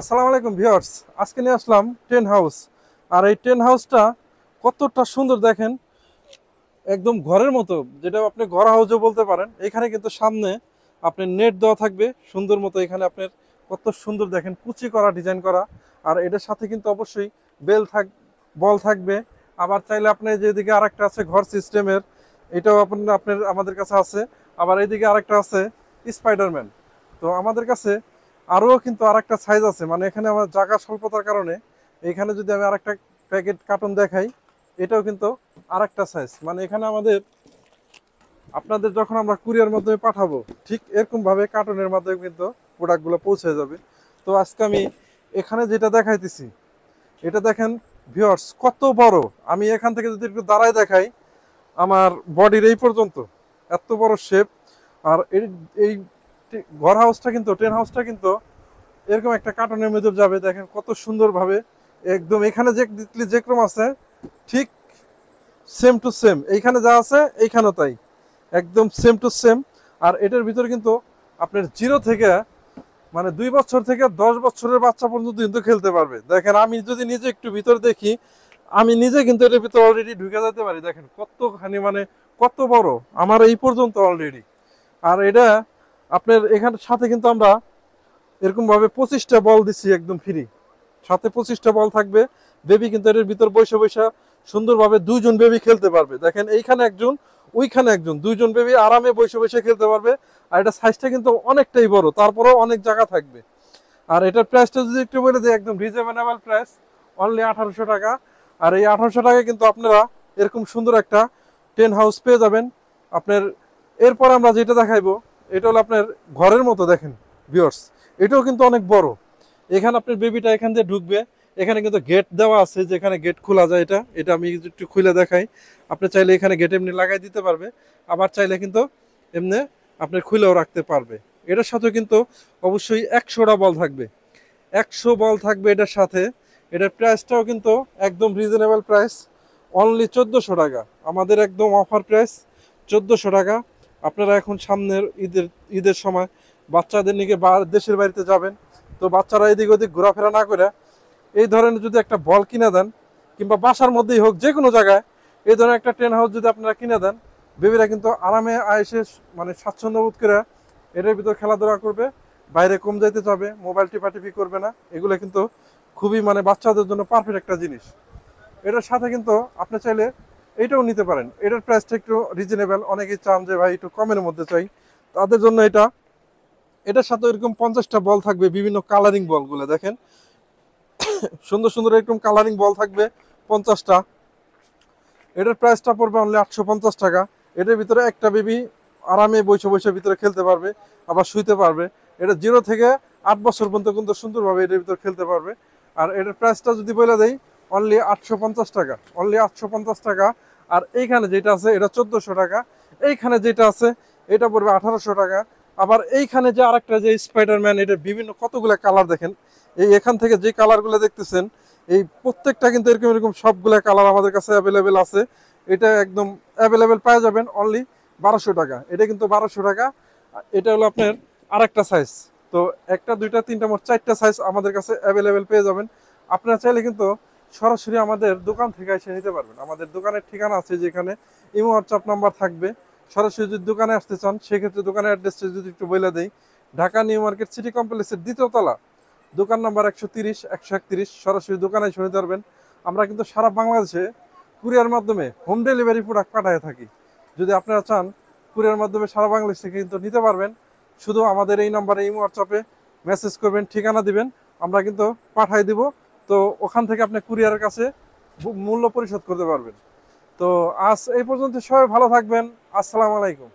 আসসালামু আলাইকুম ভিউয়ার্স। আজকে নিয়ে আসলাম টেন হাউস। আর এই টেন হাউসটা কতটা সুন্দর দেখেন, একদম ঘরের মতো, যেটা আপনি ঘর হাউসও বলতে পারেন। এখানে কিন্তু সামনে আপনার নেট দেওয়া থাকবে সুন্দর মতো। এখানে আপনার কত সুন্দর দেখেন, কুচি করা, ডিজাইন করা। আর এটার সাথে কিন্তু অবশ্যই বেল থাক বল থাকবে। আবার চাইলে আপনি যেদিকে আরেকটা আছে ঘর সিস্টেমের, এটাও আপনার আমাদের কাছে আছে। আবার এইদিকে আরেকটা আছে স্পাইডারম্যান। তো আমাদের কাছে আরও কিন্তু আরেকটা সাইজ আছে, মানে এখানে আমার জায়গা স্বল্পতার কারণে এখানে যদি আমি আরেকটা প্যাকেট কার্টন দেখাই, এটাও কিন্তু আরেকটা সাইজ। মানে এখানে আমাদের আপনাদের যখন আমরা কুরিয়ার মাধ্যমে পাঠাবো, ঠিক এরকম ভাবে কার্টনের মাধ্যমে কিন্তু প্রোডাক্টগুলো পৌঁছে যাবে। তো আজকে আমি এখানে যেটা দেখাইতেছি, এটা দেখেন ভিউয়ার্স কত বড়। আমি এখান থেকে যদি একটু দাঁড়ায় দেখাই, আমার বডির এই পর্যন্ত এত বড় শেপ। আর এই এই ঘর হাউসটা কিন্তু, টেন হাউসটা কিন্তু এরকম একটা কার্টনের মধ্যে যাবে। দেখেন কত সুন্দরভাবে একদম এখানে যেরকম আছে ঠিক সেম টু সেম, এইখানে যা আছে এইখানেও তাই, একদম সেম টু সেম। আর এটার ভিতরে কিন্তু আপনার 0 থেকে মানে 2 বছর থেকে 10 বছরের বাচ্চা পর্যন্ত কিন্তু খেলতে পারবে। দেখেন আমি যদি নিজে একটু ভিতর দেখি, আমি নিজে কিন্তু এটার ভিতরে অলরেডি ঢুকে যেতে পারি। দেখেন কতখানি, মানে কত বড়, আমার এই পর্যন্ত অলরেডি। আর এটা আপনার এখানে সাথে কিন্তু আমরা এরকম ভাবে 25টা বল দিচ্ছি একদম ফ্রি। সাথে 25টা বল থাকবে। বেবি কিন্তু এর ভিতর বসে বসে সুন্দরভাবে 2জন বেবি খেলতে পারবে। দেখেন এইখানে একজন, ওইখানে একজন, 2জন বেবি আরামে বসে বসে খেলতে পারবে। আর এটা সাইজটা কিন্তু অনেকটাই বড়, তারপরেও অনেক জায়গা থাকবে। আর এটার প্রাইসটা যদি একটু বলে দিই, একদম রিজনেবল প্রাইস, অনলি 1800 টাকা। আর এই 1800 টাকায় কিন্তু আপনারা এরকম সুন্দর একটা টেন হাউস পেয়ে যাবেন আপনার। এরপর আমরা যেটা দেখাইবো, এটা হলো আপনার ঘরের মতো। দেখেন ভিউয়ার্স, এটাও কিন্তু অনেক বড়। এখানে আপনার বেবিটা এখান দিয়ে ঢুকবে। এখানে কিন্তু গেট দেওয়া আছে, যেখানে গেট খোলা যায়। এটা এটা আমি একটু খুলে দেখাই। আপনি চাইলে এখানে গেট এমনি লাগাই দিতে পারবে, আবার চাইলে কিন্তু এমনি আপনি খুলেও রাখতে পারবে। এটার সাথে কিন্তু অবশ্যই 100টা বল থাকবে, 100 বল থাকবে এটার সাথে। এটার প্রাইসটাও কিন্তু একদম রিজনেবল প্রাইস, অনলি 1400 টাকা। আমাদের একদম অফার প্রাইস 1400 টাকা। আপনারা এখন সামনের ঈদের সময় বাচ্চাদের নিয়ে দেশের বাড়িতে যাবেন, তো বাচ্চারা এদিক ওদিক ঘোরাফেরা না করে এই ধরনের যদি একটা বল কিনে দেন, কিংবা বাসার মধ্যেই হোক, যে কোনো জায়গায় এই ধরনের একটা টেন হাউস যদি আপনারা কিনে দেন, বেবিরা কিন্তু আরামে আয়েসে মানে স্বাচ্ছন্দ্য বোধ করে এটার ভিতর খেলাধুলা করবে। বাইরে কম যাইতে যাবে, মোবাইল টিপাটিপি করবে না। এগুলো কিন্তু খুবই মানে বাচ্চাদের জন্য পারফেক্ট একটা জিনিস। এটার সাথে কিন্তু আপনি চাইলে এইটাও নিতে পারেন। এটার প্রাইসটা একটু রিজনেবল। অনেকেই চান যে ভাই একটু কমের মধ্যে চাই, তাদের জন্য এটা। এটার সাথে এরকম 50টা বল থাকবে, বিভিন্ন কালারিং বলগুলো দেখেন, সুন্দর সুন্দর এরকম কালারিং বল থাকবে 50টা। এটার প্রাইসটা পড়বে অনলি 850 টাকা। এটার ভিতরে একটা বেবি আরামে বসে বসে ভিতরে খেলতে পারবে, আবার শুইতে পারবে। এটা 0 থেকে 8 বছর পর্যন্ত কিন্তু সুন্দরভাবে এটার ভিতরে খেলতে পারবে। আর এটার প্রাইসটা যদি বলে দেই, অনলি 850 টাকা, অনলি 850 টাকা। আর এইখানে যেটা আছে এটা 1400 টাকা। এইখানে যেটা আছে এটা পড়বে 1800 টাকা। আবার এইখানে যে আরেকটা যে স্পাইডারম্যান, এটা বিভিন্ন কতগুলো কালার দেখেন। এই এখান থেকে যে কালারগুলো দেখতেছেন, এই প্রত্যেকটা কিন্তু এরকম এরকম সবগুলা কালার আমাদের কাছে অ্যাভেলেবেল আছে। এটা একদম অ্যাভেলেবেল পাওয়া যাবেন অনলি 1200 টাকা। এটা কিন্তু 1200 টাকা। এটা হলো আপনার আরেকটা সাইজ। তো একটা, দুইটা, তিনটা, মোট 4টা সাইজ আমাদের কাছে অ্যাভেলেবেল পেয়ে যাবেন। আপনারা চাইলে কিন্তু সরাসরি আমাদের দোকান থেকে এসে নিতে পারবেন। আমাদের দোকানের ঠিকানা আছে যেখানে, ইমো হোয়াটসঅ্যাপ নাম্বার থাকবে। সরাসরি যদি দোকানে আসতে চান, সেক্ষেত্রে দোকানের অ্যাড্রেসটা যদি একটু বলে দেই, ঢাকা নিউ মার্কেট সিটি কমপ্লেক্সের 2য় তলা, দোকান নাম্বার 130 131। সরাসরি দোকানে এসে নিতে পারবেন। আমরা কিন্তু সারা বাংলাদেশে কুরিয়ার মাধ্যমে হোম ডেলিভারি প্রোডাক্ট পাঠিয়ে থাকি। যদি আপনারা চান কুরিয়ার মাধ্যমে সারা বাংলাদেশ থেকে কিন্তু নিতে পারবেন। শুধু আমাদের এই নাম্বারে ইমো হোয়াটসঅ্যাপে মেসেজ করবেন, ঠিকানা দিবেন, আমরা কিন্তু পাঠিয়ে দিব। তো ওখান থেকে আপনি কুরিয়ারের কাছে মূল্য পরিশোধ করতে পারবেন। তো আজ এই পর্যন্ত, সবাই ভালো থাকবেন। আসসালামু আলাইকুম।